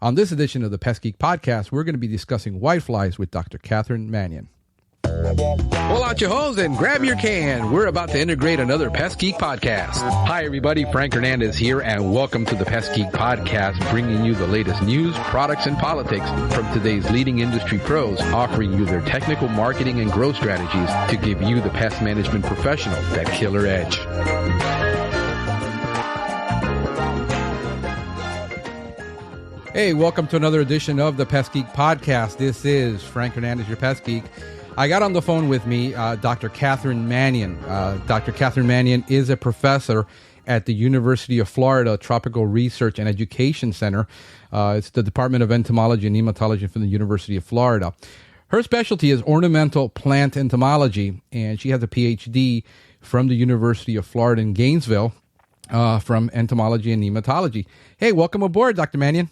On this edition of the Pest Geek Podcast, we're going to be discussing whiteflies with Dr. Catherin Mannion. Pull out your hose and grab your can. We're about to integrate another Pest Geek Podcast. Hi, everybody. Frank Hernandez here, and welcome to the Pest Geek Podcast, bringing you the latest news, products, and politics from today's leading industry pros, offering you their technical marketing and growth strategies to give you, the pest management professional, that killer edge. Hey, welcome to another edition of the Pest Geek Podcast. This is Frank Hernandez, your Pest Geek. I got on the phone with me Dr. Catherin Mannion. Dr. Catherin Mannion is a professor at the University of Florida Tropical Research and Education Center. It's the Department of Entomology and Nematology from the University of Florida. Her specialty is ornamental plant entomology, and she has a PhD from the University of Florida in Gainesville from entomology and nematology. Hey, welcome aboard, Dr. Mannion.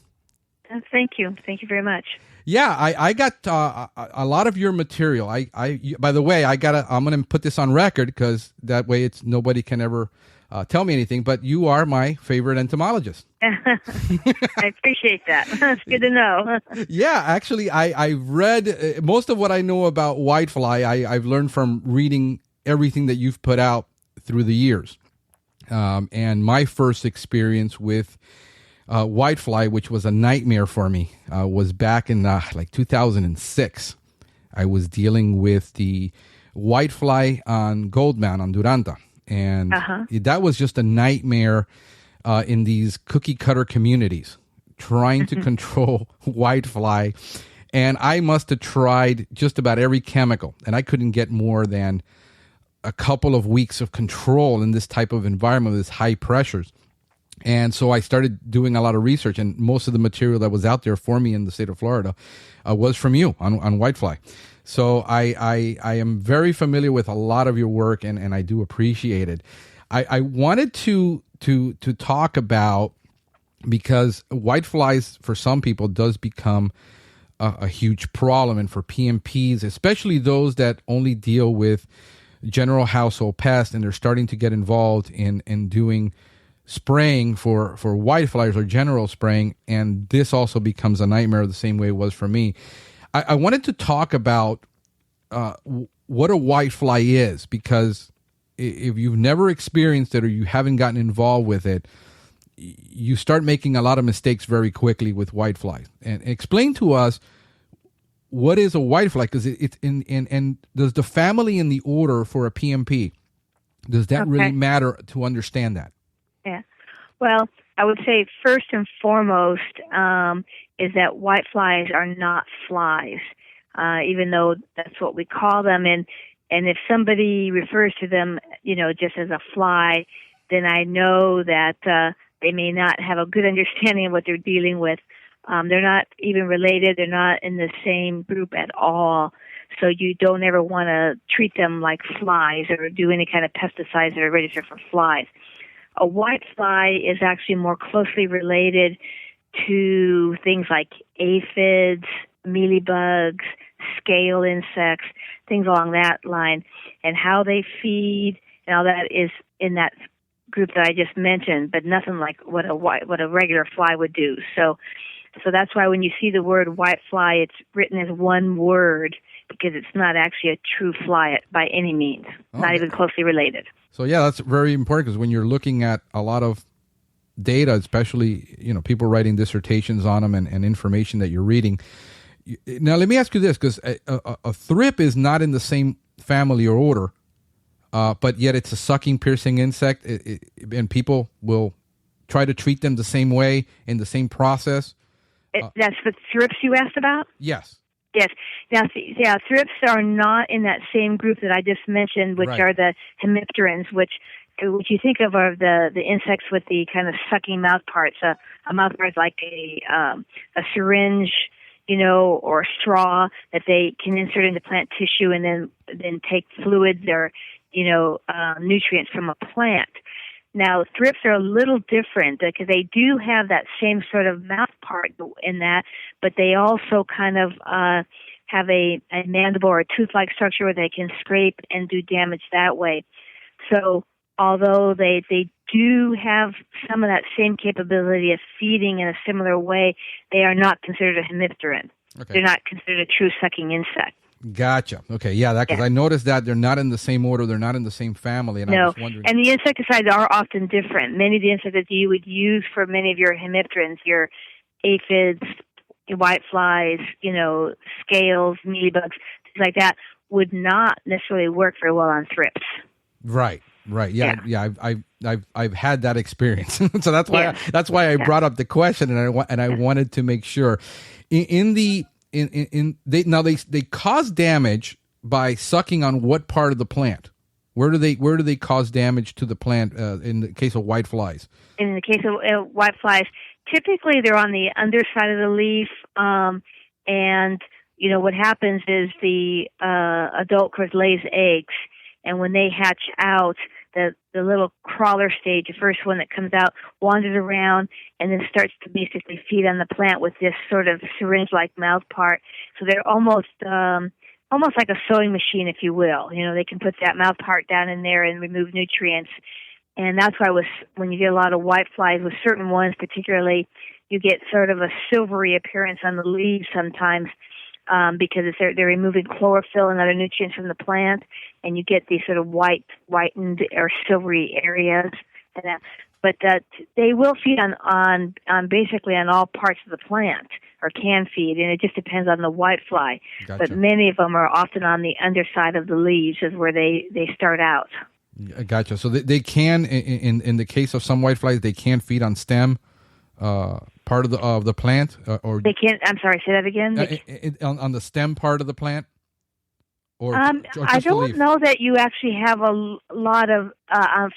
Thank you. Thank you very much. Yeah, I got a lot of your material. By the way, I'm going to put this on record because that way nobody can ever tell me anything. But you are my favorite entomologist. I appreciate that. It's good to know. Yeah, actually, I've read most of what I know about whitefly. I've learned from reading everything that you've put out through the years. And my first experience with whitefly, which was a nightmare for me, was back in 2006. I was dealing with the whitefly on Goldman on Duranta, and that was just a nightmare in these cookie cutter communities trying to control whitefly. And I must have tried just about every chemical, and I couldn't get more than a couple of weeks of control in this type of environment with high pressures. And so I started doing a lot of research, and most of the material that was out there for me in the state of Florida was from you on whitefly. So I am very familiar with a lot of your work, and I do appreciate it. I wanted to talk about, because whiteflies for some people does become a huge problem, and for PMPs, especially those that only deal with general household pests, and they're starting to get involved in doing spraying for whiteflies or general spraying, and this also becomes a nightmare the same way it was for me. I wanted to talk about what a whitefly is, because if you've never experienced it or you haven't gotten involved with it, you start making a lot of mistakes very quickly with whiteflies. And explain to us, what is a whitefly? Because it's and does the family and the order for a PMP, does that really matter to understand that? Yeah. Well, I would say first and foremost is that whiteflies are not flies, even though that's what we call them. And if somebody refers to them, just as a fly, then I know that they may not have a good understanding of what they're dealing with. They're not even related. They're not in the same group at all. So you don't ever want to treat them like flies or do any kind of pesticides that are registered for flies. A whitefly is actually more closely related to things like aphids, mealybugs, scale insects, things along that line, and how they feed and all that is in that group that I just mentioned, but nothing like what a regular fly would do. So that's why when you see the word whitefly, it's written as one word, because it's not actually a true fly by any means, not even closely related. So yeah, that's very important, because when you're looking at a lot of data, especially people writing dissertations on them and information that you're reading. Now, let me ask you this, because a thrip is not in the same family or order, but yet it's a sucking, piercing insect, and people will try to treat them the same way in the same process. That's the thrips you asked about? Yes. Yes. Now, thrips are not in that same group that I just mentioned, which are the hemipterans, which you think of are the insects with the kind of sucking mouth parts. A mouth part is like a syringe, or a straw that they can insert into plant tissue and then take fluids or, nutrients from a plant. Now, thrips are a little different because they do have that same sort of mouth part in that, but they also kind of have a mandible or a tooth-like structure where they can scrape and do damage that way. So although they do have some of that same capability of feeding in a similar way, they are not considered a hemipteran. Okay. They're not considered a true sucking insect. Gotcha. Okay, yeah, because I noticed that they're not in the same order, they're not in the same family, and I was wondering. And the insecticides are often different. Many of the insecticides you would use for many of your hemipterans, your aphids, whiteflies, scales, mealybugs, things like that, would not necessarily work very well on thrips. Right. Yeah. I've had that experience, so that's why I brought up the question, and I wanted to make sure. They cause damage by sucking on what part of the plant? Where do they cause damage to the plant in the case of whiteflies? In the case of whiteflies, typically they're on the underside of the leaf, and what happens is the adult, of course, lays eggs, and when they hatch out, the little crawler stage, the first one that comes out, wanders around and then starts to basically feed on the plant with this sort of syringe-like mouth part. So they're almost like a sewing machine, if you will. They can put that mouth part down in there and remove nutrients. And that's why when you get a lot of whiteflies, with certain ones particularly, you get sort of a silvery appearance on the leaves sometimes, because they're removing chlorophyll and other nutrients from the plant, and you get these sort of whitened or silvery areas. But they will feed on basically on all parts of the plant, or can feed, and it just depends on the whitefly. Gotcha. But many of them are often on the underside of the leaves, is where they start out. Gotcha. So they can, in the case of some whiteflies, they can feed on stem part of the plant, or they can't. I'm sorry. Say that again. On the stem part of the plant, or I don't know that you actually have a lot of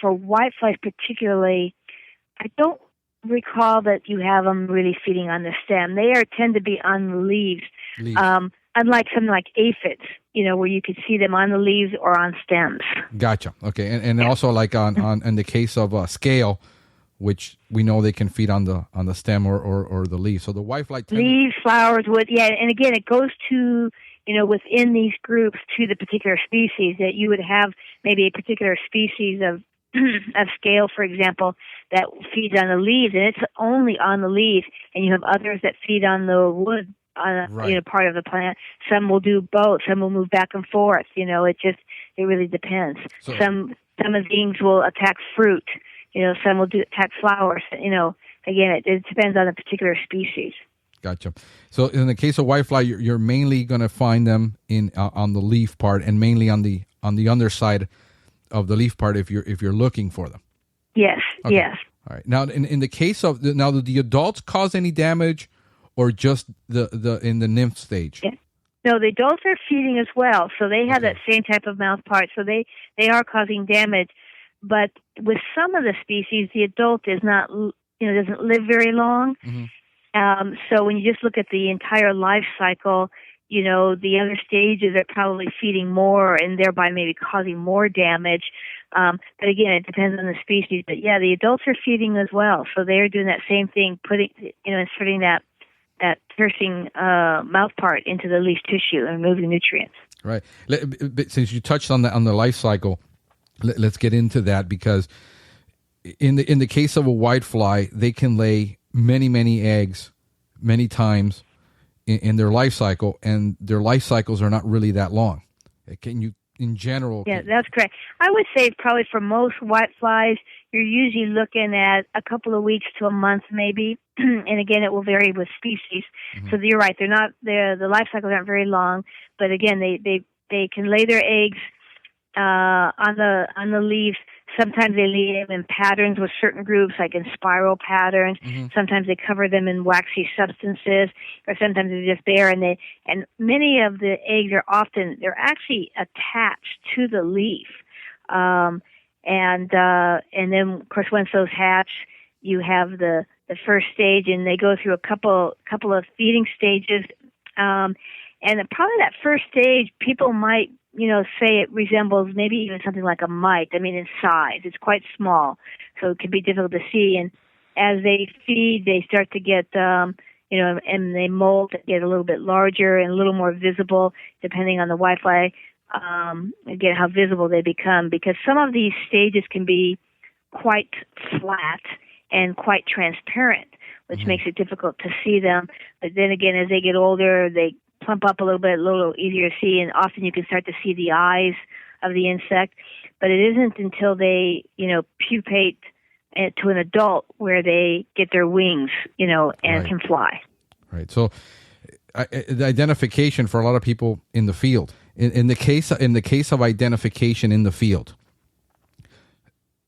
for whiteflies particularly. I don't recall that you have them really feeding on the stem. They tend to be on the leaves. Unlike something like aphids, where you could see them on the leaves or on stems. Gotcha. Okay, and also like on in the case of scale, which we know they can feed on the stem or the leaves. So the whitefly leaves, flowers, wood, and again it goes to within these groups to the particular species, that you would have maybe a particular species of scale, for example, that feeds on the leaves, and it's only on the leaves, and you have others that feed on the wood. Part of the plant. Some will do both. Some will move back and forth. It really depends. So, some of these will attack fruit. Some will attack flowers. Again, it depends on the particular species. Gotcha. So in the case of whitefly, you're mainly going to find them on the leaf part, and mainly on the underside of the leaf part if you're looking for them. Yes. Okay. Yes. All right. Now, in the case of do the adults cause any damage, or just the in the nymph stage? Yeah. No, the adults are feeding as well, so they have that same type of mouth part. So they are causing damage, but with some of the species, the adult is not, doesn't live very long. Mm-hmm. So when you just look at the entire life cycle, the other stages are probably feeding more and thereby maybe causing more damage. But again, it depends on the species. But yeah, the adults are feeding as well, so they're doing that same thing, inserting that piercing mouth part into the leaf tissue and removing nutrients. Right. Since you touched on the life cycle, let's get into that, because in the case of a whitefly, they can lay many eggs many times in their life cycle, and their life cycles are not really that long. Can you, in general? Yeah, that's correct. I would say probably for most whiteflies, you're usually looking at a couple of weeks to a month, maybe. And again, it will vary with species. Mm-hmm. So you're right; the life cycles aren't very long. But again, they can lay their eggs on the leaves. Sometimes they lay them in patterns with certain groups, like in spiral patterns. Mm-hmm. Sometimes they cover them in waxy substances, or sometimes they're just bare. And many of the eggs they're actually attached to the leaf. And then of course once those hatch, you have the first stage, and they go through a couple of feeding stages. And probably that first stage, people might say it resembles maybe even something like a mite. I mean, in size, it's quite small, so it can be difficult to see. And as they feed, they start to get and they molt, get a little bit larger and a little more visible, depending on the whitefly. again, how visible they become, because some of these stages can be quite flat and quite transparent, which makes it difficult to see them. But then again, as they get older, they plump up a little easier to see, and often you can start to see the eyes of the insect. But it isn't until they, pupate to an adult where they get their wings, and can fly. Right. So the identification for a lot of people in the field, in the case of identification in the field,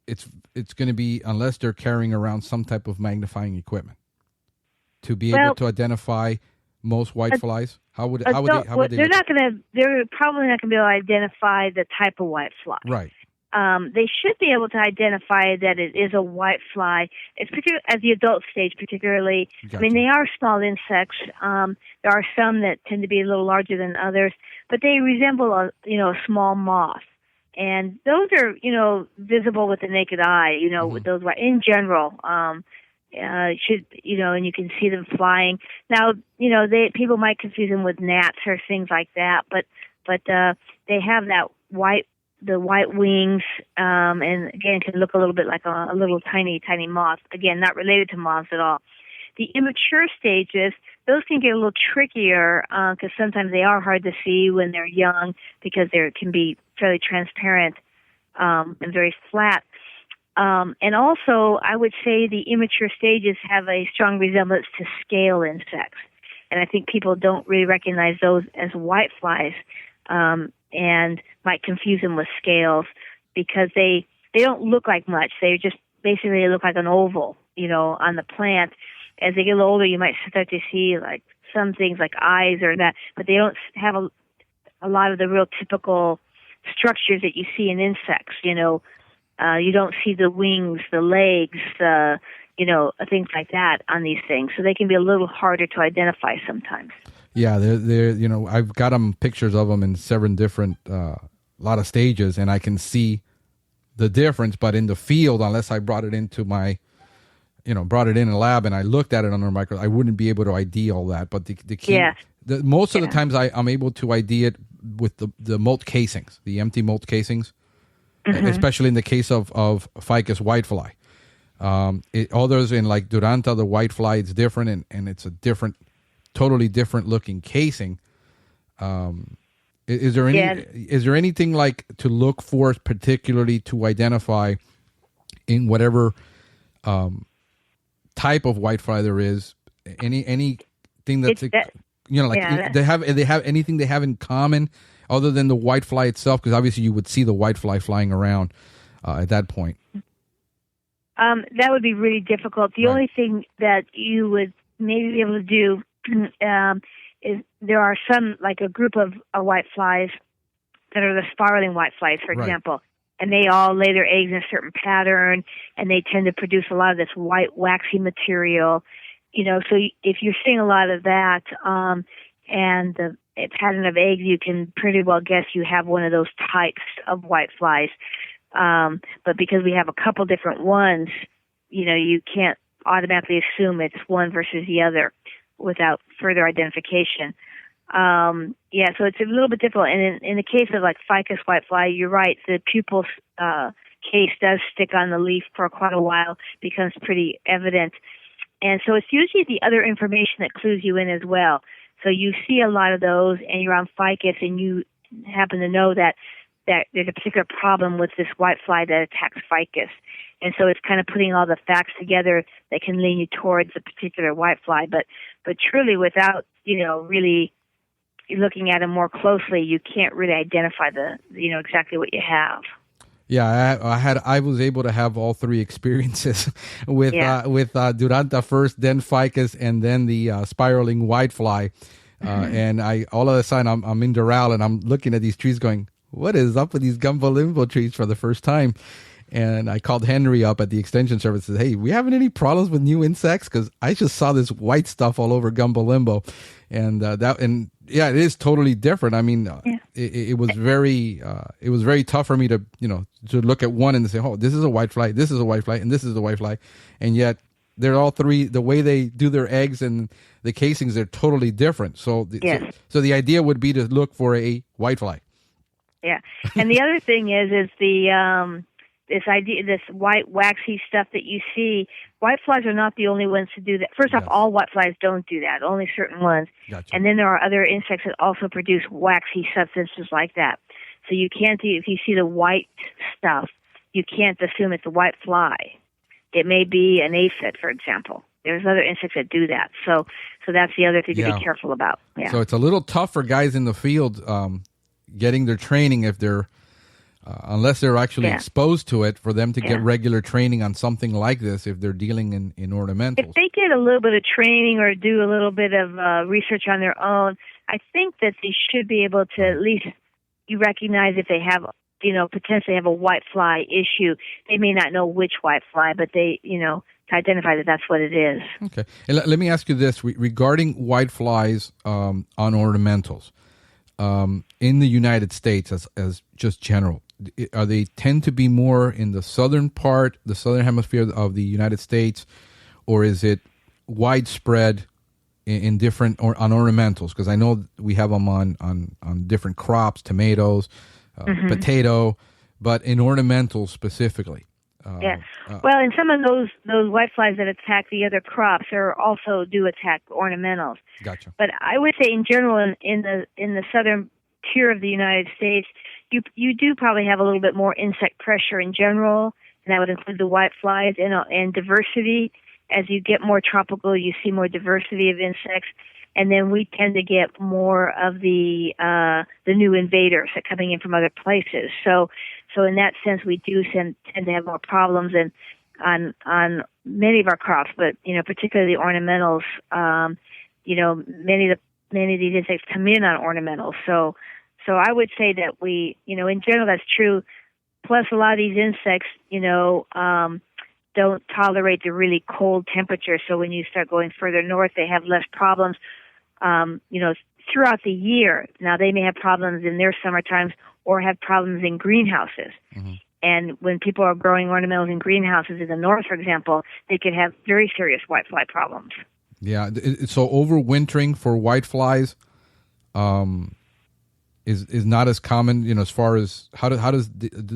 it's going to be, unless they're carrying around some type of magnifying equipment to be able to identify most whiteflies. How would they? They're probably not going to be able to identify the type of whitefly. Right. They should be able to identify that it is a whitefly. It's at the adult stage, particularly. Gotcha. I mean, they are small insects. There are some that tend to be a little larger than others, but they resemble a small moth. And those are, visible with the naked eye, with those, in general, and you can see them flying. Now, people might confuse them with gnats or things like that, but they have the white wings, and again, can look a little bit like a little tiny moth. Again, not related to moths at all. The immature stages, those can get a little trickier because sometimes they are hard to see when they're young because they can be fairly transparent and very flat. And also, I would say the immature stages have a strong resemblance to scale insects. And I think people don't really recognize those as whiteflies and might confuse them with scales because they don't look like much. They just basically look like an oval, on the plant. As they get a little older, you might start to see like some things like eyes or that, but they don't have a lot of the real typical structures that you see in insects. You don't see the wings, the legs, things like that on these things. So they can be a little harder to identify sometimes. Yeah, they're I've got pictures of them in 7 different lot of stages, and I can see the difference. But in the field, unless I brought it into my brought it in a lab and I looked at it under a microscope, I wouldn't be able to ID all that. But the key, most of the times I'm able to ID it with the molt casings, the empty molt casings, especially in the case of ficus whitefly. Others in like Duranta, the whitefly, it's different and it's a totally different looking casing. Is there anything like to look for particularly to identify in whatever type of whitefly there is, anything that's they have anything they have in common other than the whitefly itself? Because obviously you would see the whitefly flying around at that point. That would be really difficult. The only thing that you would maybe be able to do is there are some, like a group of whiteflies that are the spiraling whiteflies, for example. And they all lay their eggs in a certain pattern, and they tend to produce a lot of this white, waxy material. So if you're seeing a lot of that and the pattern of eggs, you can pretty well guess you have one of those types of whiteflies. But because we have a couple different ones, you can't automatically assume it's one versus the other without further identification. So it's a little bit difficult. And in the case of like ficus whitefly, you're right. The pupil case does stick on the leaf for quite a while, becomes pretty evident. And so it's usually the other information that clues you in as well. So you see a lot of those and you're on ficus and you happen to know that there's a particular problem with this whitefly that attacks ficus. And so it's kind of putting all the facts together that can lean you towards a particular whitefly. But truly without, really looking at them more closely, you can't really identify exactly what you have. Yeah, I was able to have all 3 experiences with Duranta first, then ficus, and then the spiraling whitefly. And all of a sudden I'm in Doral and I'm looking at these trees going, what is up with these gumbo limbo trees for the first time? And I called Henry up at the extension service and said, hey, we having any problems with new insects? Because I just saw this white stuff all over gumbo limbo. And it is totally different. I mean, it was very tough for me to look at one and say, oh, this is a whitefly, this is a whitefly, and this is a whitefly. And yet they're all 3, the way they do their eggs and the casings are totally different. So the idea would be to look for a whitefly. Yeah. And the other thing is the this idea, this white waxy stuff that you see. Whiteflies are not the only ones to do that. First off, Yes. all whiteflies don't do that. Only certain ones. Gotcha. And then there are other insects that also produce waxy substances like that. So you can't, if you see the white stuff, you can't assume it's a white fly. It may be an aphid, for example. There's other insects that do that. So that's the other thing to be careful about. Yeah. So it's a little tough for guys in the field getting their training if they're, unless they're actually exposed to it, for them to get regular training on something like this if they're dealing in ornamentals. If they get a little bit of training or do a little bit of research on their own, I think that they should be able to at least, you recognize if they have, potentially have a white fly issue. They may not know which white fly, but they, to identify that that's what it is. Okay. And let me ask you this regarding white flies on ornamentals in the United States as just general. Are they tend to be more in the southern hemisphere of the United States, or is it widespread in different on ornamentals? Because I know we have them on different crops, tomatoes, potato, but in ornamentals specifically. Well, in some of those whiteflies that attack the other crops, also do attack ornamentals. Gotcha. But I would say in general, in the southern tier of the United States, you do probably have a little bit more insect pressure in general, and that would include the whiteflies and diversity. As you get more tropical, you see more diversity of insects, and then we tend to get more of the new invaders that are coming in from other places. So in that sense, we do tend to have more problems on many of our crops, but particularly the ornamentals. Many of these insects come in on ornamentals. So I would say that we, in general, that's true. Plus, a lot of these insects, don't tolerate the really cold temperatures. So when you start going further north, they have less problems. Throughout the year. Now, they may have problems in their summer times or have problems in greenhouses. Mm-hmm. And when people are growing ornamentals in greenhouses in the north, for example, they could have very serious whitefly problems. Yeah. So overwintering for whiteflies is not as common, as far as how does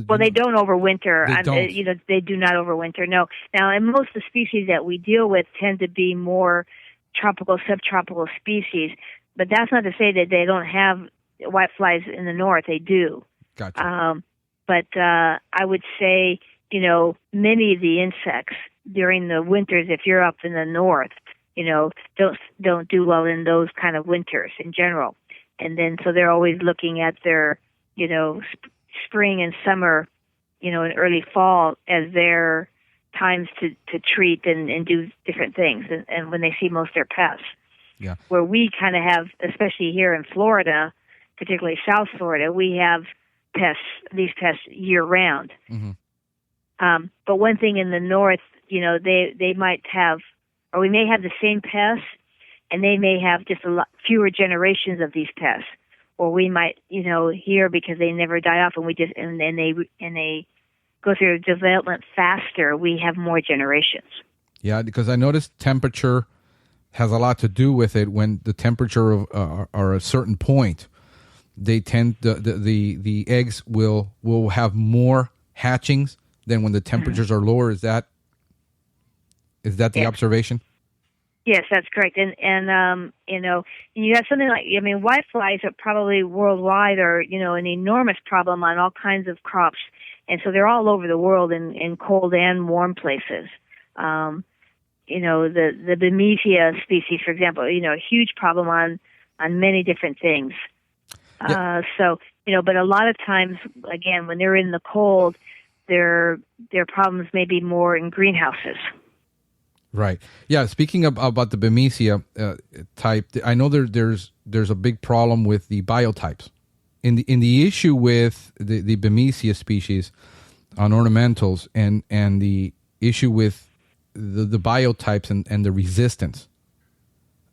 well, they don't overwinter. They don't. They do not overwinter. No. Now, and most of the species that we deal with tend to be more tropical, subtropical species, but that's not to say that they don't have whiteflies in the north. They do. Gotcha. But I would say, many of the insects during the winters, if you're up in the north, don't do well in those kind of winters in general. And then so they're always looking at their, spring and summer, and early fall as their times to treat and do different things, and when they see most of their pests. Yeah. Where we kind of have, especially here in Florida, particularly South Florida, we have these pests year round. Mm-hmm. But one thing in the north, they might have, or we may have the same pests, and they may have just a lot fewer generations of these pests, or we might, here because they never die off, and they go through development faster, we have more generations. Yeah, because I noticed temperature has a lot to do with it. When the temperature are a certain point, they tend the eggs will have more hatchings than when the temperatures are lower. Is that the observation? Yes, that's correct. And you have something like, whiteflies are probably worldwide are, an enormous problem on all kinds of crops. And so they're all over the world in cold and warm places. The Bemisia species, for example, a huge problem on many different things. Yeah. But a lot of times, again, when they're in the cold, their problems may be more in greenhouses. Right. Yeah. Speaking about the Bemisia type, I know there's a big problem with the biotypes. In the issue with the Bemisia species on ornamentals and the issue with the biotypes and the resistance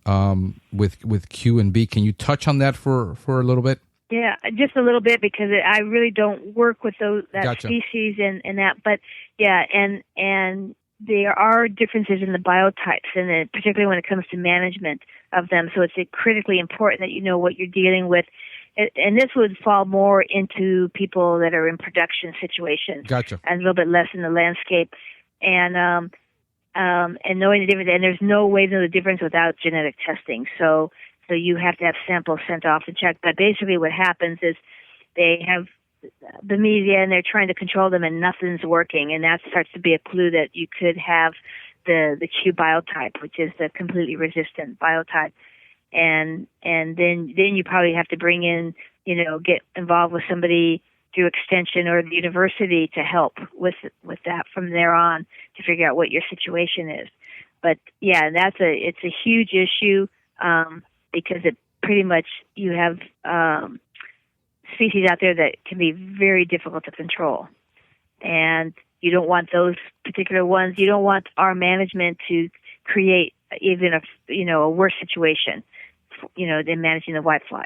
with Q and B, can you touch on that for a little bit? Yeah, just a little bit, because I really don't work with that Gotcha. species and that, but yeah, and there are differences in the biotypes, and particularly when it comes to management of them. So it's critically important that you know what you're dealing with, and this would fall more into people that are in production situations. Gotcha. And a little bit less in the landscape. And knowing the difference, and there's no way to know the difference without genetic testing. So you have to have samples sent off to check. But basically what happens is they have the media and they're trying to control them and nothing's working. And that starts to be a clue that you could have the Q biotype, which is the completely resistant biotype. And then you probably have to bring in, get involved with somebody through extension or the university to help with that from there on to figure out what your situation is. But yeah, it's a huge issue because it pretty much you have species out there that can be very difficult to control, and you don't want those particular ones. You don't want our management to create even a worse situation, than managing the whiteflies.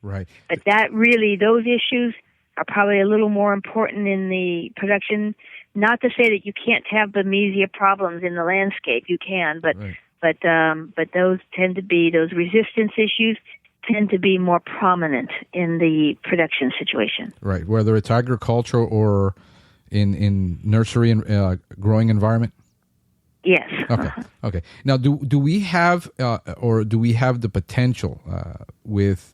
Right. But those issues are probably a little more important in the production. Not to say that you can't have Bamesia problems in the landscape, you can, but those those resistance issues tend to be more prominent in the production situation. Right, whether it's agriculture or in nursery and growing environment. Yes. Okay. Now, do we have the potential with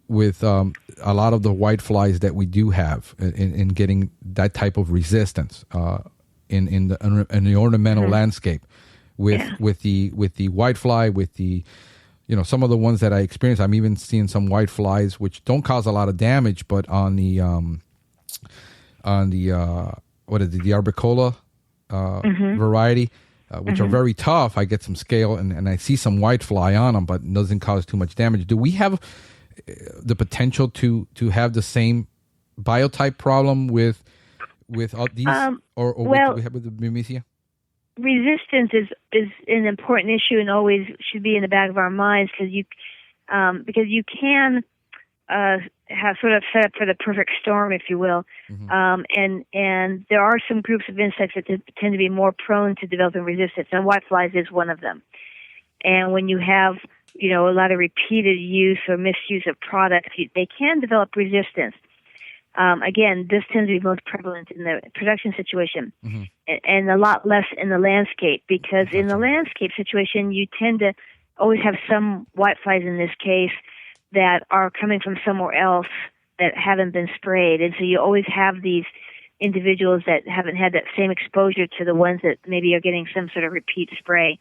a lot of the whiteflies that we do have in getting that type of resistance in the ornamental landscape with the whitefly, with the some of the ones that I experienced? I'm even seeing some whiteflies which don't cause a lot of damage, but on the what is it, the Arbicola variety, which are very tough. I get some scale and I see some whitefly on them, but it doesn't cause too much damage. Do we have the potential to have the same biotype problem with all these, or what we have with the Bamesia? Resistance is an important issue and always should be in the back of our minds because you can have sort of set up for the perfect storm, if you will. And there are some groups of insects that tend to be more prone to developing resistance, and whiteflies is one of them. And when you have a lot of repeated use or misuse of products, they can develop resistance. Again, this tends to be most prevalent in the production situation, and a lot less in the landscape, because in the landscape situation, you tend to always have some whiteflies in this case that are coming from somewhere else that haven't been sprayed. And so you always have these individuals that haven't had that same exposure to the ones that maybe are getting some sort of repeat spray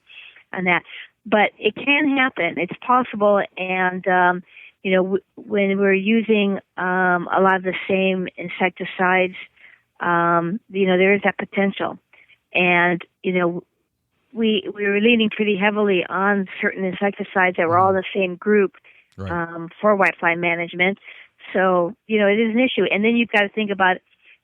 on that. But it can happen. It's possible. And, when we're using a lot of the same insecticides, there is that potential. And, we were leaning pretty heavily on certain insecticides that were all in the same group for whitefly management. So, it is an issue. And then you've got to think about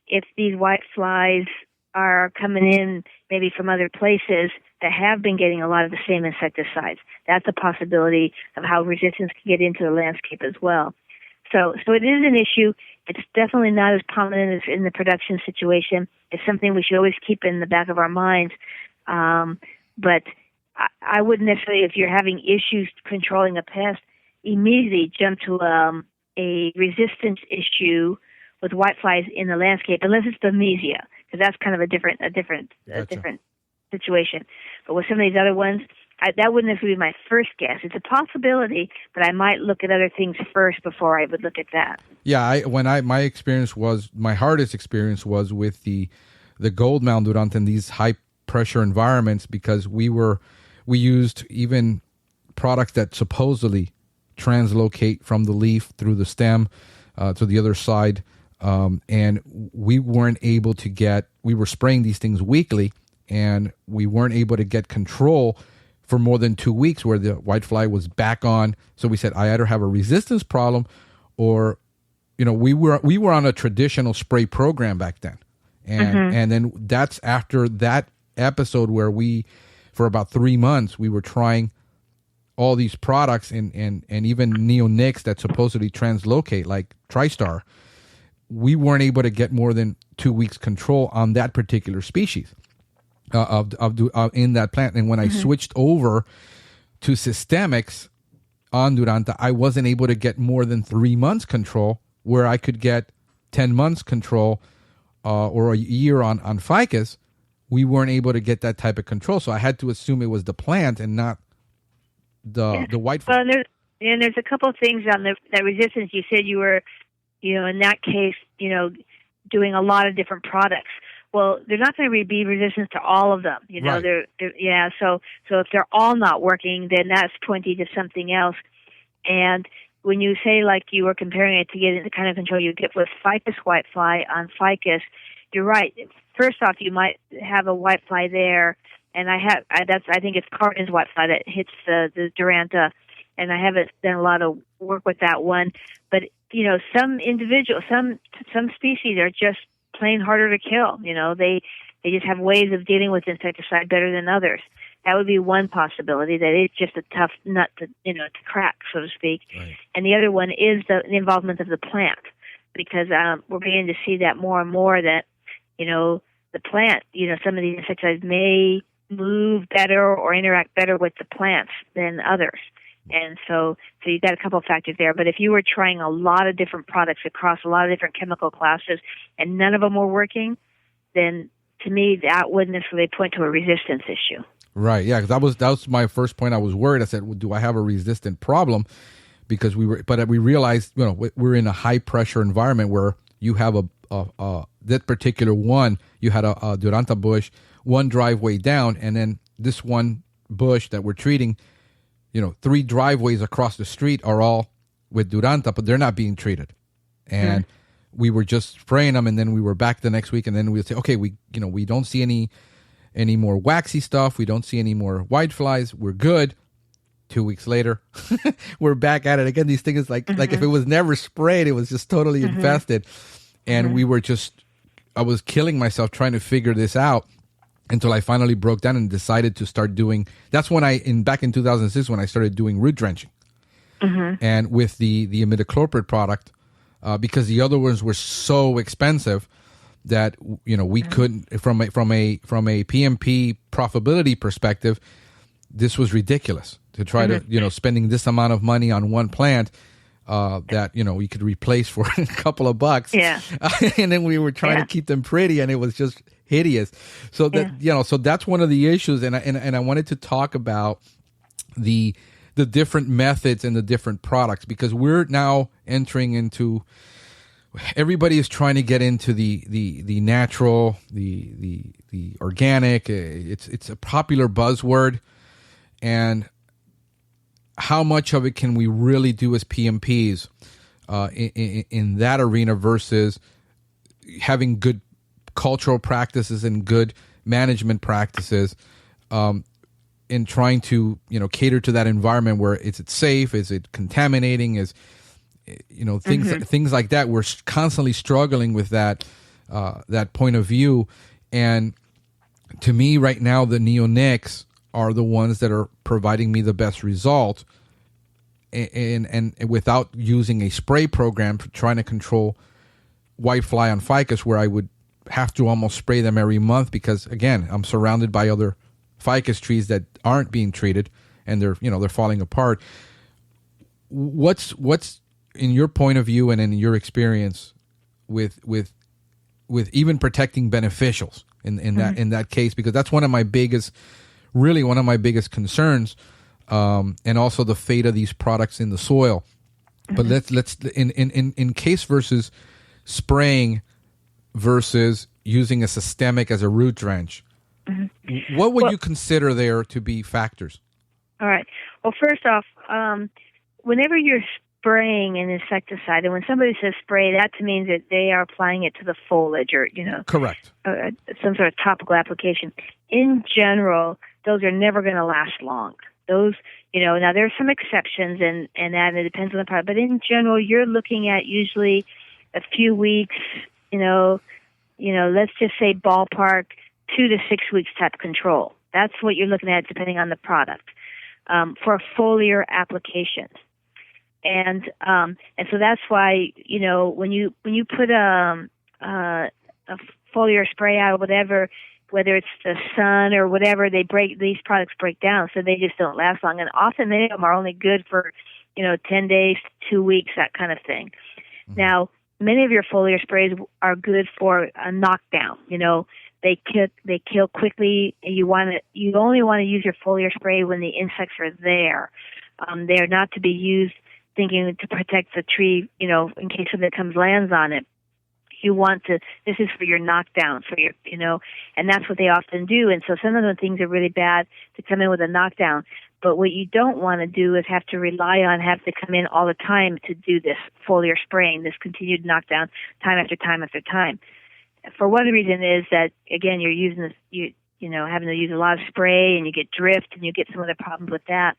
if these whiteflies are coming in maybe from other places that have been getting a lot of the same insecticides. That's a possibility of how resistance can get into the landscape as well. So it is an issue. It's definitely not as prominent as in the production situation. It's something we should always keep in the back of our minds. But I wouldn't necessarily, if you're having issues controlling a pest, immediately jump to a resistance issue with whiteflies in the landscape, unless it's Bamesia, because that's kind of a different situation. But with some of these other ones, that wouldn't necessarily be my first guess. It's a possibility, but I might look at other things first before I would look at that. Yeah, my hardest experience was with the gold moundurant in these high pressure environments, because we used even products that supposedly translocate from the leaf through the stem to the other side, and we weren't able to we were spraying these things weekly, and we weren't able to get control for more than 2 weeks where the whitefly was back on. So we said, I either have a resistance problem, or we were on a traditional spray program back then, and then that's after that episode where for about 3 months we were trying all these products and even neonics that supposedly translocate, like TriStar. We weren't able to get more than 2 weeks control on that particular species in that plant. And when I switched over to systemics, on Duranta, I wasn't able to get more than 3 months control, where I could get 10 months control or a year on ficus. We weren't able to get that type of control, so I had to assume it was the plant and not the whitefly. Well, there's a couple of things on that resistance. You said you were, in that case, doing a lot of different products. Well, they're not going to be resistant to all of them. Right. So if they're all not working, then that's pointing to something else. And when you say, like, you were comparing it to get the kind of control you get with ficus whitefly on ficus, you're right. First off, you might have a whitefly there, and I think it's Cardin's whitefly that hits the Duranta, and I haven't done a lot of work with that one. But some species are just plain harder to kill. They just have ways of dealing with insecticide better than others. That would be one possibility, that it's just a tough nut to crack, so to speak. Right. And the other one is the involvement of the plant, because we're beginning to see that more and more, that the plant, some of these insecticides may move better or interact better with the plants than others. And so you've got a couple of factors there. But if you were trying a lot of different products across a lot of different chemical classes and none of them were working, then to me that wouldn't necessarily point to a resistance issue. Right. Yeah. Because that was my first point. I was worried. I said, well, do I have a resistant problem? Because we realized, we're in a high pressure environment where you have that particular one. You had a Duranta bush, one driveway down, and then this one bush that we're treating, 3 driveways across the street are all with Duranta, but they're not being treated. And we were just spraying them, and then we were back the next week, and then we would say, okay, we don't see any more waxy stuff. We don't see any more whiteflies. We're good. 2 weeks later, we're back at it again. These things like if it was never sprayed, it was just totally infested. And I was killing myself trying to figure this out until I finally broke down and decided to start doing. That's when back in 2006, when I started doing root drenching. And with the imidacloprid product, because the other ones were so expensive that we couldn't, from a PMP profitability perspective, this was ridiculous to try to spending this amount of money on one plant that we could replace for a couple of bucks. Yeah. And then we were trying to keep them pretty, and it was just hideous. So that so that's one of the issues, and I wanted to talk about the different methods and the different products, because we're now entering into, everybody is trying to get into the natural, the organic. It's a popular buzzword, and how much of it can we really do as PMPs in that arena versus having good cultural practices and good management practices in trying to cater to that environment where is it safe, is it contaminating, is things like that. We're constantly struggling with that point of view, and to me right now the neonics are the ones that are providing me the best result, and without using a spray program for trying to control whitefly on ficus, where I would have to almost spray them every month, because again, I'm surrounded by other ficus trees that aren't being treated, and they're falling apart. What's in your point of view and in your experience with even protecting beneficials in that case, because that's one of my biggest concerns, and also the fate of these products in the soil. But let's in case versus spraying versus using a systemic as a root drench, what would you consider there to be factors? All right. Well, first off, whenever you're spraying an insecticide, and when somebody says spray, that means that they are applying it to the foliage, or correct, some sort of topical application. In general, those are never going to last long. Those, now there are some exceptions, and it depends on the product, but in general, you're looking at usually a few weeks. Let's just say ballpark 2 to 6 weeks type control. That's what you're looking at, depending on the product, for foliar applications. And so that's why, when you put a foliar spray out or whatever, whether it's the sun or whatever, these products break down, so they just don't last long. And often many of them are only good for 10 days, 2 weeks, that kind of thing. Mm-hmm. Now, many of your foliar sprays are good for a knockdown. They kill quickly. You only want to use your foliar spray when the insects are there. They are not to be used thinking to protect the tree, in case something lands on it. This is for your knockdown, and that's what they often do. And so sometimes when things are really bad, to come in with a knockdown. But what you don't want to do is have to have to come in all the time to do this foliar spraying, this continued knockdown, time after time after time. For one reason is that, again, you're using this, having to use a lot of spray, and you get drift, and you get some other problems with that.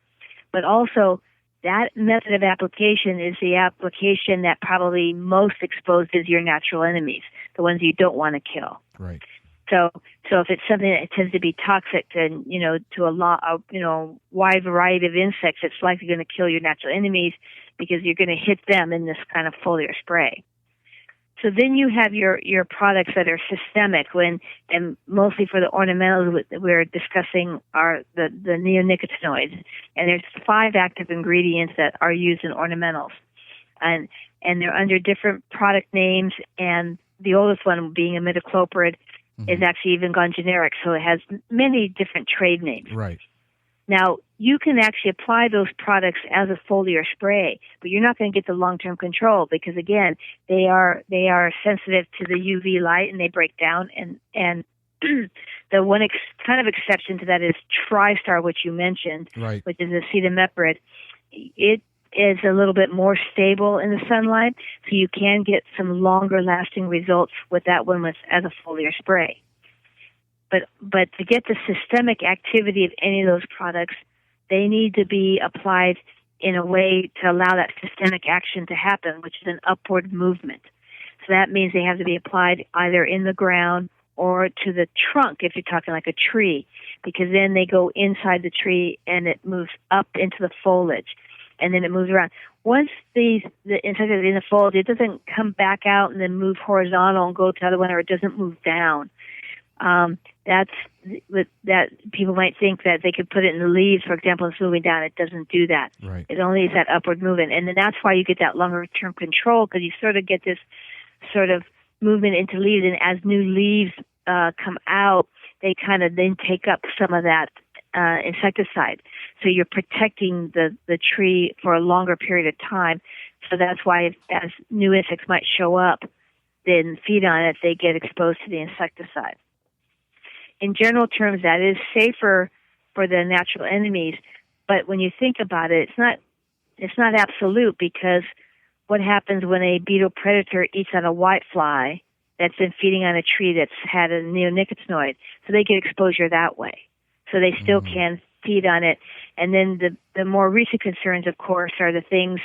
But also, that method of application is the application that probably most exposes your natural enemies, the ones you don't want to kill. Right. So if it's something that tends to be toxic to a wide variety of insects, it's likely going to kill your natural enemies because you're going to hit them in this kind of foliar spray. So then you have your products that are systemic, and mostly for the ornamentals we're discussing are the neonicotinoids, and there's 5 active ingredients that are used in ornamentals, and they're under different product names, and the oldest one being imidacloprid is actually even gone generic, so it has many different trade names. Right. Now, you can actually apply those products as a foliar spray, but you're not going to get the long-term control because, again, they are sensitive to the UV light and they break down. And the one kind of exception to that is TriStar, which you mentioned, right, which is acetamiprid. It is a little bit more stable in the sunlight, so you can get some longer-lasting results with that one as a foliar spray. But to get the systemic activity of any of those products, they need to be applied in a way to allow that systemic action to happen, which is an upward movement. So that means they have to be applied either in the ground or to the trunk if you're talking like a tree, because then they go inside the tree and it moves up into the foliage, and then it moves around. Once the insect is in the foliage, it doesn't come back out and then move horizontal and go to the other one, or it doesn't move down. That people might think that they could put it in the leaves, for example, and it's moving down. It doesn't do that. Right. It only is that upward movement. And then that's why you get that longer-term control, because you sort of get this sort of movement into leaves, and as new leaves come out, they kind of then take up some of that insecticide. So you're protecting the tree for a longer period of time. So that's why as new insects might show up, then feed on it, they get exposed to the insecticide. In general terms, that is safer for the natural enemies, but when you think about it, it's not absolute, because what happens when a beetle predator eats on a whitefly that's been feeding on a tree that's had a neonicotinoid? So they get exposure that way. So they still can feed on it. And then the more recent concerns, of course, are the things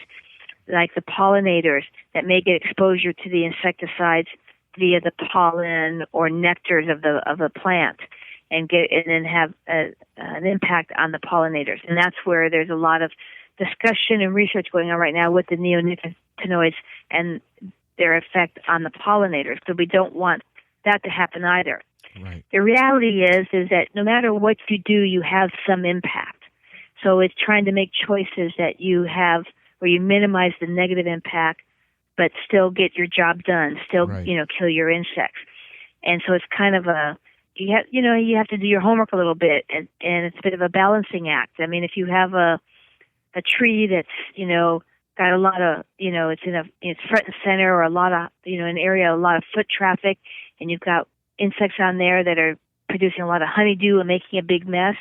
like the pollinators that may get exposure to the insecticides via the pollen or nectars of the plant, and then have an impact on the pollinators. And that's where there's a lot of discussion and research going on right now with the neonicotinoids and their effect on the pollinators. So we don't want that to happen either. Right. The reality is that no matter what you do, you have some impact. So it's trying to make choices that you have where you minimize the negative impact, but still get your job done, still, right, kill your insects. And so it's kind of you have to do your homework a little bit, and it's a bit of a balancing act. I mean, if you have a tree that's, got a lot of, it's front and center, or a lot of, an area, a lot of foot traffic, and you've got insects on there that are producing a lot of honeydew and making a big mess.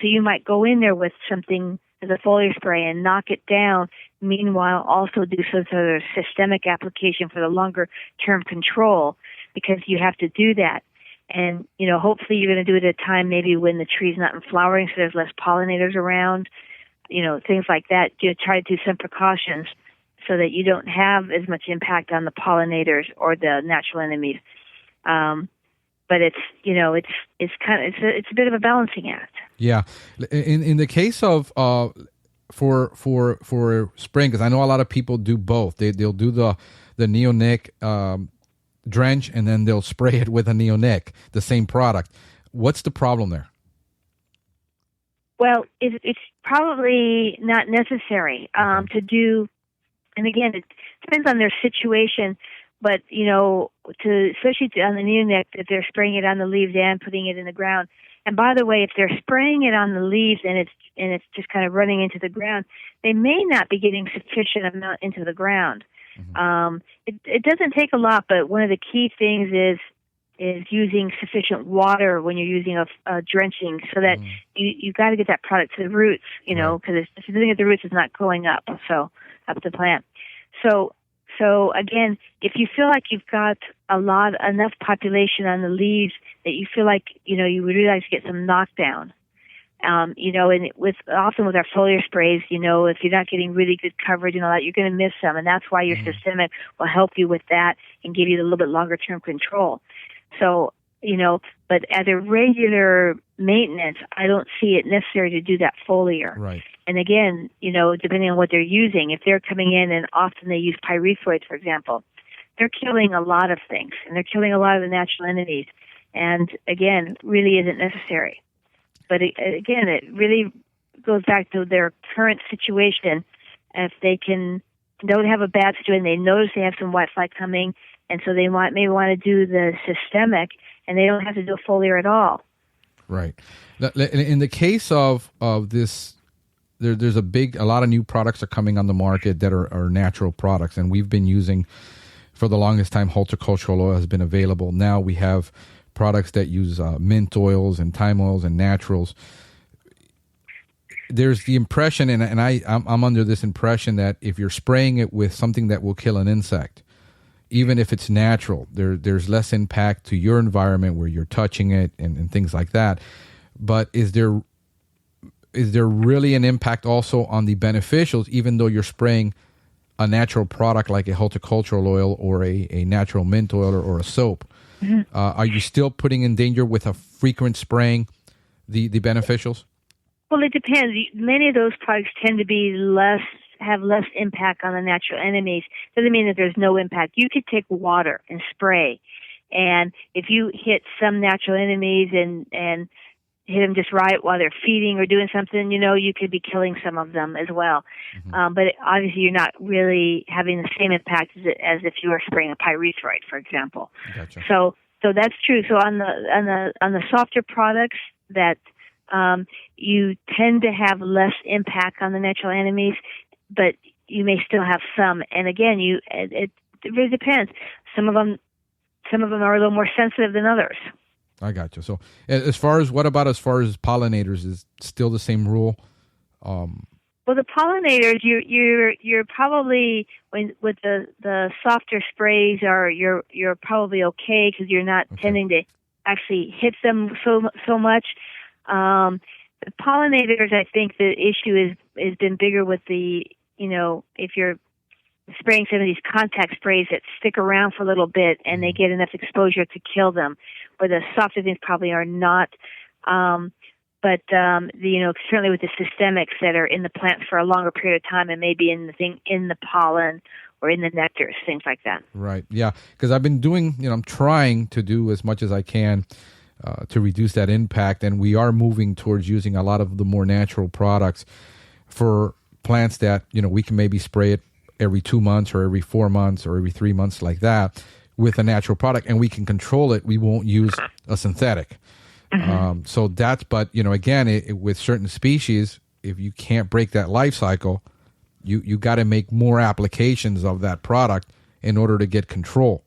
So you might go in there with something as a foliar spray and knock it down. Meanwhile, also do some sort of systemic application for the longer-term control, because you have to do that. And, hopefully you're going to do it at a time maybe when the tree's not in flowering, so there's less pollinators around, things like that. Try to do some precautions so that you don't have as much impact on the pollinators or the natural enemies. But it's a bit of a balancing act. Yeah. In the case of for spring, because I know a lot of people do both. They'll do the neonic drench, and then they'll spray it with a neonic, the same product. What's the problem there? Well, it's probably not necessary to do. And again, it depends on their situation. But especially on the neonic, if they're spraying it on the leaves and putting it in the ground. And by the way, if they're spraying it on the leaves and it's just kind of running into the ground, they may not be getting sufficient amount into the ground. Mm-hmm. It doesn't take a lot, but one of the key things is using sufficient water when you're using a drenching, so that you got to get that product to the roots, because if it doesn't get the roots, it's not going up the plant. So again, if you feel like you've got enough population on the leaves that you feel like you would really like to get some knockdown, and often with our foliar sprays, if you're not getting really good coverage and all that, you're going to miss some, and that's why your systemic will help you with that and give you a little bit longer term control. So, but as a regular maintenance, I don't see it necessary to do that foliar. Right. And again, depending on what they're using, if they're coming in and often they use pyrethroids, for example, they're killing a lot of things, and they're killing a lot of the natural enemies. And again, really isn't necessary. But again, it really goes back to their current situation. If they don't have a bad situation, they notice they have some whitefly coming, and so they maybe want to do the systemic, and they don't have to do a foliar at all. Right. In the case of this, there's a lot of new products are coming on the market that are natural products, and we've been using for the longest time. Horticultural oil has been available. Now we have products that use mint oils and thyme oils and naturals. There's the impression, and I'm under this impression, that if you're spraying it with something that will kill an insect, even if it's natural, there's less impact to your environment where you're touching it and things like that. But is there really an impact also on the beneficials, even though you're spraying a natural product like a horticultural oil or a natural mint oil or a soap? Mm-hmm. Are you still putting in danger with a frequent spraying the beneficials? Well, it depends. Many of those products tend to have less impact on the natural enemies. Doesn't mean that there's no impact. You could take water and spray, and if you hit some natural enemies and hit them just right while they're feeding or doing something, you could be killing some of them as well. Mm-hmm. But obviously, you're not really having the same impact as if you were spraying a pyrethroid, for example. Gotcha. So that's true. So on the softer products that you tend to have less impact on the natural enemies, but you may still have some. And again, it really depends. Some of them are a little more sensitive than others. I got you. So as far as pollinators, is still the same rule? Well, the pollinators, you're probably, with the softer sprays, you're probably okay, because you're not tending to actually hit them so much. The pollinators, I think the issue has been bigger with the, if you're spraying some of these contact sprays that stick around for a little bit and they get enough exposure to kill them, where the softer things probably are not. But certainly with the systemics that are in the plant for a longer period of time and maybe in the pollen or in the nectars, things like that. Right. Yeah. Because I've been doing, I'm trying to do as much as I can to reduce that impact, and we are moving towards using a lot of the more natural products for plants that we can maybe spray it every 2 months or every 4 months or every 3 months, like that, with a natural product, and we can control it. We won't use a synthetic. Mm-hmm. But again, with certain species, if you can't break that life cycle, you got to make more applications of that product in order to get control.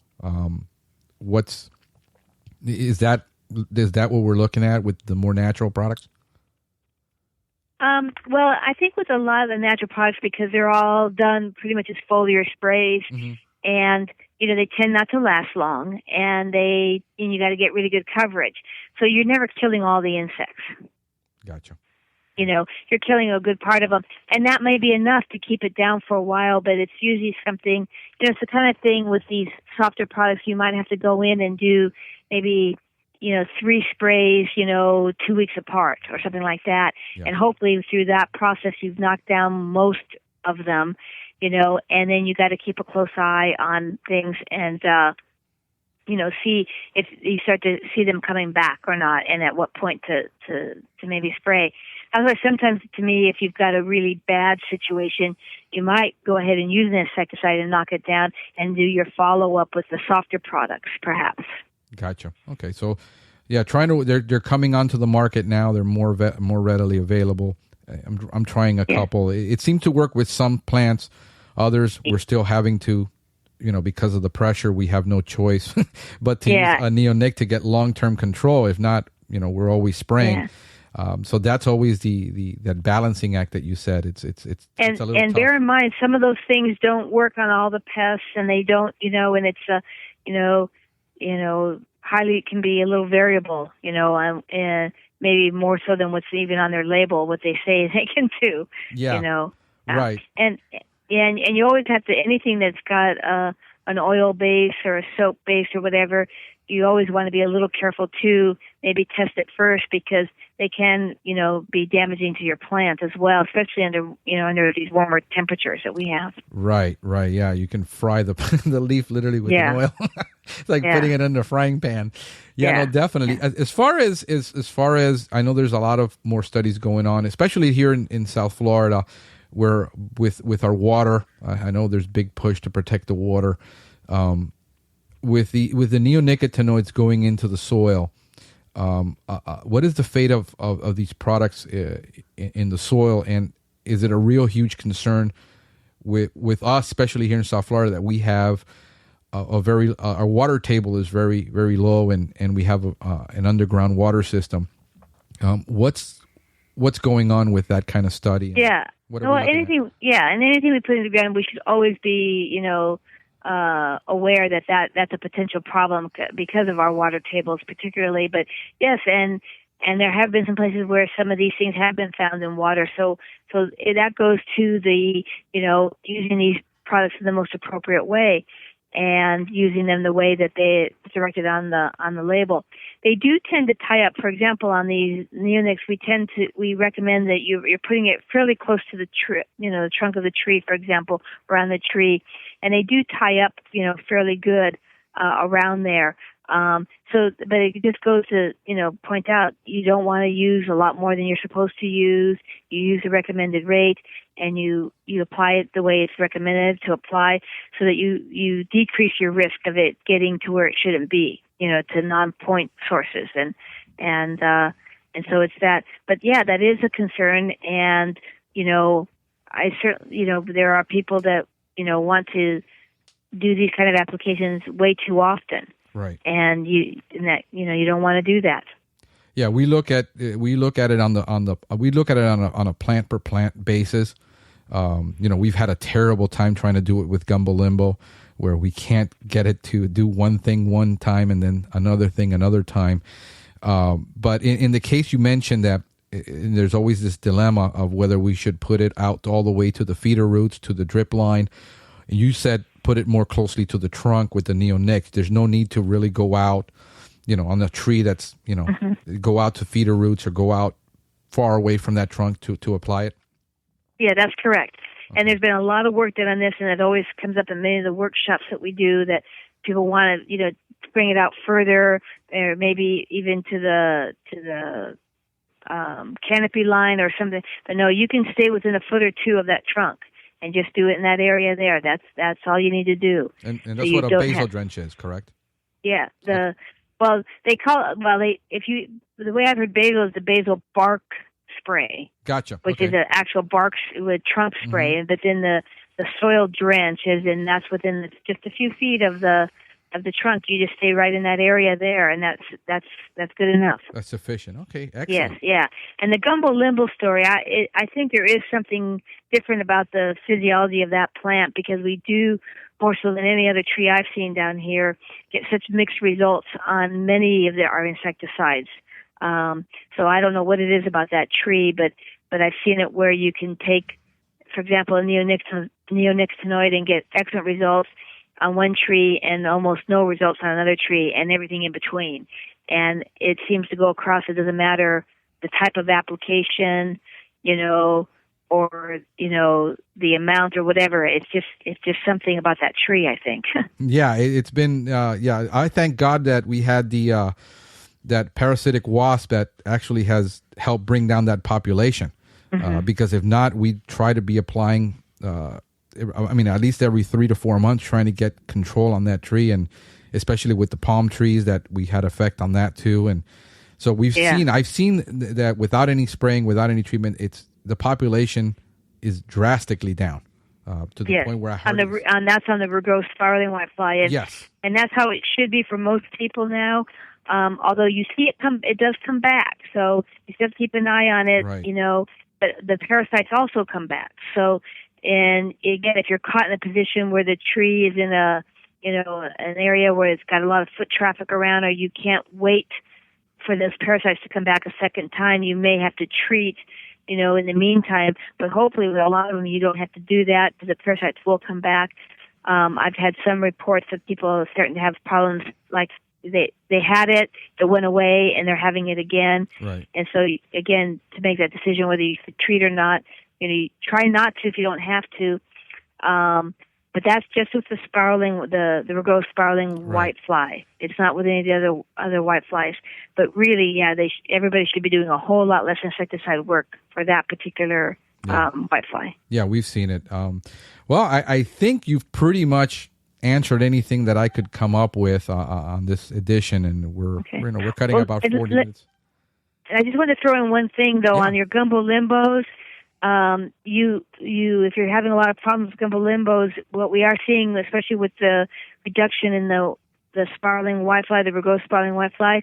Is that what we're looking at with the more natural products? Well, I think with a lot of the natural products, because they're all done pretty much as foliar sprays, mm-hmm. and they tend not to last long, and you got to get really good coverage. So you're never killing all the insects. Gotcha. You're killing a good part of them, and that may be enough to keep it down for a while. But it's usually something. It's the kind of thing with these softer products. You might have to go in and do maybe 3 sprays, 2 weeks apart or something like that. Yeah. And hopefully through that process, you've knocked down most of them, and then you got to keep a close eye on things and, see if you start to see them coming back or not, and at what point to maybe spray. That's why sometimes, to me, if you've got a really bad situation, you might go ahead and use an insecticide and knock it down, and do your follow up with the softer products, perhaps. Gotcha. Okay, so yeah, they're coming onto the market now. They're more readily available. I'm trying a couple. It seemed to work with some plants. Others we're still having to, because of the pressure, we have no choice but to use a neonic to get long-term control. If not, we're always spraying. So that's always that balancing act that you said. It's a little tough. Bear in mind, some of those things don't work on all the pests, and they don't, and it's highly, it can be a little variable, and maybe more so than what's even on their label, what they say they can do. Yeah. Right. And you always have to, anything that's got an oil base or a soap base or whatever, you always want to be a little careful too. Maybe test it first, because they can, be damaging to your plant as well, especially under these warmer temperatures that we have. Right. Yeah, you can fry the the leaf literally with an oil. It's like putting it in a frying pan. No, definitely. As far as I know, there's a lot of more studies going on, especially here in South Florida, where with our water, I know there's big push to protect the water. With the neonicotinoids going into the soil, what is the fate of these products in the soil, and is it a real huge concern with us, especially here in South Florida, that we have our water table is very, very low, and we have an underground water system. What's going on with that kind of study? Yeah. Anything we put in the ground, we should always be, aware that's a potential problem because of our water tables, particularly. But yes, and there have been some places where some of these things have been found in water. So that goes to the, using these products in the most appropriate way, and using them the way that they directed on the label. They do tend to tie up. For example, on these neonics, we recommend that you're putting it fairly close to the tree, the trunk of the tree, for example, around the tree, and they do tie up, fairly good around there. But it just goes to, point out, you don't want to use a lot more than you're supposed to use. You use the recommended rate, and you apply it the way it's recommended to apply, so that you decrease your risk of it getting to where it shouldn't be, to non-point sources. And so it's that. But yeah, that is a concern. And, I certainly, there are people that, want to do these kind of applications way too often. Right. And you don't want to do that. Yeah, we look at it on a plant per plant basis. We've had a terrible time trying to do it with gumbo limbo, where we can't get it to do one thing one time and then another thing another time. But in the case you mentioned, that there's always this dilemma of whether we should put it out all the way to the feeder roots, to the drip line. You said put it more closely to the trunk with the neonics. There's no need to really go out, on the tree that's, go out to feeder roots or go out far away from that trunk to apply it. Yeah, that's correct. Okay. And there's been a lot of work done on this, and it always comes up in many of the workshops that we do, that people want to, bring it out further, or maybe even to the canopy line or something. But no, you can stay within a foot or two of that trunk and just do it in that area there. That's all you need to do. And that's so what a basal drench is, correct? Yeah. They call it, the way I've heard basal is the basal bark spray. Gotcha. Which is an actual bark with trunk spray. Mm-hmm. But then the soil drench is, and that's within just a few feet of the trunk. You just stay right in that area there, and that's good enough. That's sufficient. Okay, excellent. Yes, yeah. And the gumbo limbo story, I think there is something different about the physiology of that plant, because we do, more so than any other tree I've seen down here, get such mixed results on many of our insecticides. So I don't know what it is about that tree, but I've seen it where you can take, for example, a neonicotinoid and get excellent results on one tree and almost no results on another tree, and everything in between. And it seems to go across. It doesn't matter the type of application, or the amount or whatever. It's just something about that tree, I think. Yeah, it's been I thank God that we had the that parasitic wasp that actually has help bring down that population. Because if not, we try to be applying, at least every 3 to 4 months, trying to get control on that tree, and especially with the palm trees that we had effect on that too. And so I've seen that without any spraying, without any treatment, the population is drastically down to the point where that's on the regrowth spiraling whitefly. And, yes, and that's how it should be for most people now. Although you see it does come back, so you still have to keep an eye on it. Right. But the parasites also come back. So, and again, if you're caught in a position where the tree is in an area where it's got a lot of foot traffic around, or you can't wait for those parasites to come back a second time, you may have to treat, in the meantime. But hopefully with a lot of them, you don't have to do that, because the parasites will come back. I've had some reports of people starting to have problems, like they had it went away, and they're having it again. Right. And so, again, to make that decision whether you should treat or not, you try not to if you don't have to. But that's just with the spiraling, the regrowth spiraling whitefly. It's not with any of the other whiteflies. But really, everybody should be doing a whole lot less insecticide work for that particular whitefly. Yeah, we've seen it. Well, I think you've pretty much answered anything that I could come up with on this edition, and we're cutting about 40 minutes. I just want to throw in one thing though on your gumbo limbos. You if you're having a lot of problems with gumbo limbos, what we are seeing, especially with the reduction in the spiraling whitefly, the regrowth spiraling whitefly,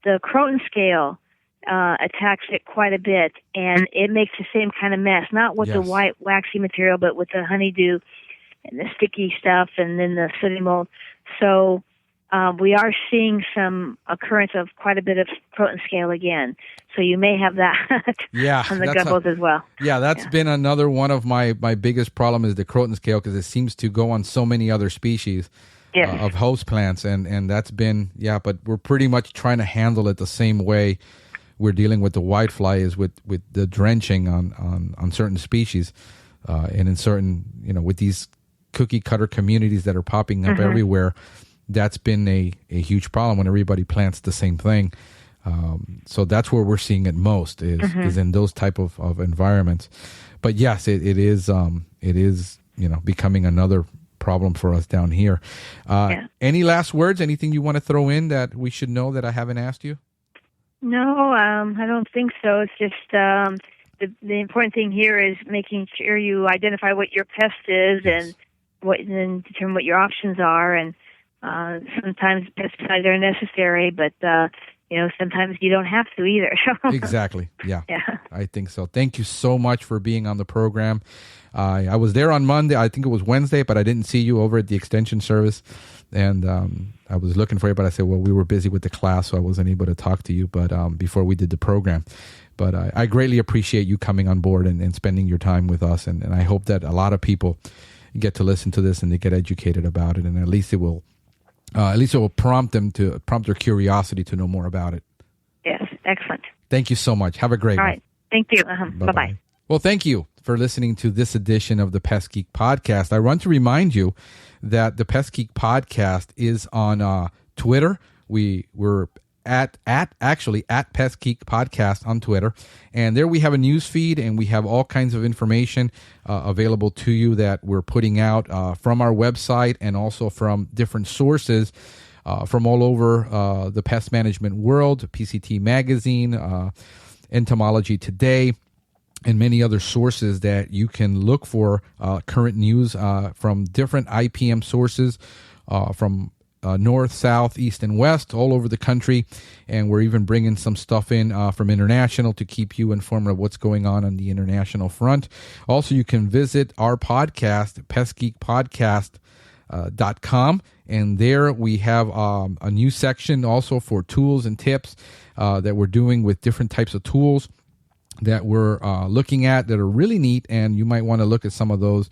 the croton scale attacks it quite a bit, and it makes the same kind of mess. Not with the white waxy material, but with the honeydew and the sticky stuff, and then the sooty mold. So we are seeing some occurrence of quite a bit of croton scale again. So you may have that on the gumbos as well. Yeah, that's been another one of my biggest problem is the croton scale, because it seems to go on so many other species of host plants. And that's been, but we're pretty much trying to handle it the same way we're dealing with the whitefly is with the drenching on certain species. And in certain, with these cookie cutter communities that are popping up everywhere, that's been a huge problem when everybody plants the same thing. So that's where we're seeing it most is in those type of environments. But yes, it is becoming another problem for us down here. Any last words? Anything you want to throw in that we should know that I haven't asked you? No, I don't think so. It's just the important thing here is making sure you identify what your pest is and then determine what your options are. And sometimes pesticides are necessary, but sometimes you don't have to either. Exactly. Yeah. I think so. Thank you so much for being on the program. I was there on Monday. I think it was Wednesday, but I didn't see you over at the Extension Service. And I was looking for you, but I said, well, we were busy with the class, so I wasn't able to talk to you. But before we did the program, but I greatly appreciate you coming on board and spending your time with us. And I hope that a lot of people get to listen to this and they get educated about it. And at least it will prompt their curiosity to know more about it. Yes, excellent. Thank you so much. Have a great one. All right. Thank you. Bye-bye. Well, thank you for listening to this edition of the Pest Geek Podcast. I want to remind you that the Pest Geek Podcast is on Twitter. We're at Pest Geek Podcast on Twitter. And there we have a news feed, and we have all kinds of information available to you that we're putting out from our website and also from different sources from all over the pest management world, PCT Magazine, Entomology Today, and many other sources that you can look for current news from different IPM sources from north, south, east, and west, all over the country. And we're even bringing some stuff in from international to keep you informed of what's going on the international front. Also, you can visit our podcast, pestgeekpodcast.com. And there we have a new section also for tools and tips that we're doing with different types of tools that we're looking at that are really neat, and you might want to look at some of those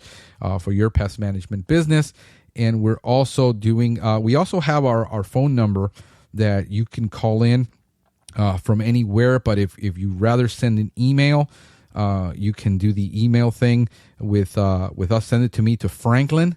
for your pest management business. And we're also doing, we also have our phone number that you can call in from anywhere. But if you rather send an email, you can do the email thing with us. Send it to me to Franklin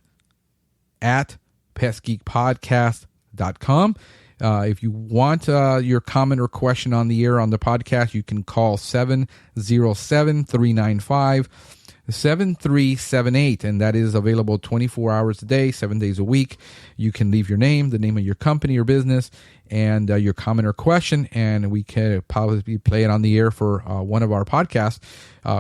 at pestgeekpodcast.com. If you want your comment or question on the air on the podcast, you can call 707-395-7378, and that is available 24 hours a day, 7 days a week. You can leave your name, the name of your company or business, and your comment or question, and we can probably play it on the air for one of our podcasts.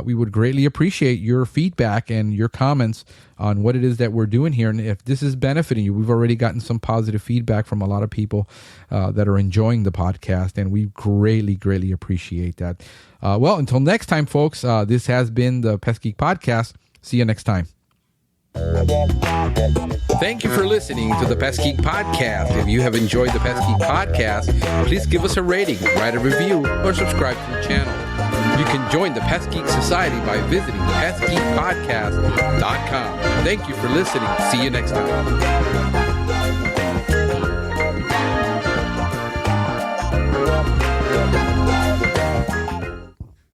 We would greatly appreciate your feedback and your comments on what it is that we're doing here, and if this is benefiting you. We've already gotten some positive feedback from a lot of people that are enjoying the podcast, and we greatly appreciate that. Well, until next time, folks, this has been the Pest Geek Podcast. See you next time. Thank you for listening to the Pest Geek Podcast. If you have enjoyed the Pest Geek Podcast, please give us a rating, write a review, or subscribe to the channel. You can join the Pest Geek Society by visiting PestGeekPodcast.com. Thank you for listening. See you next time.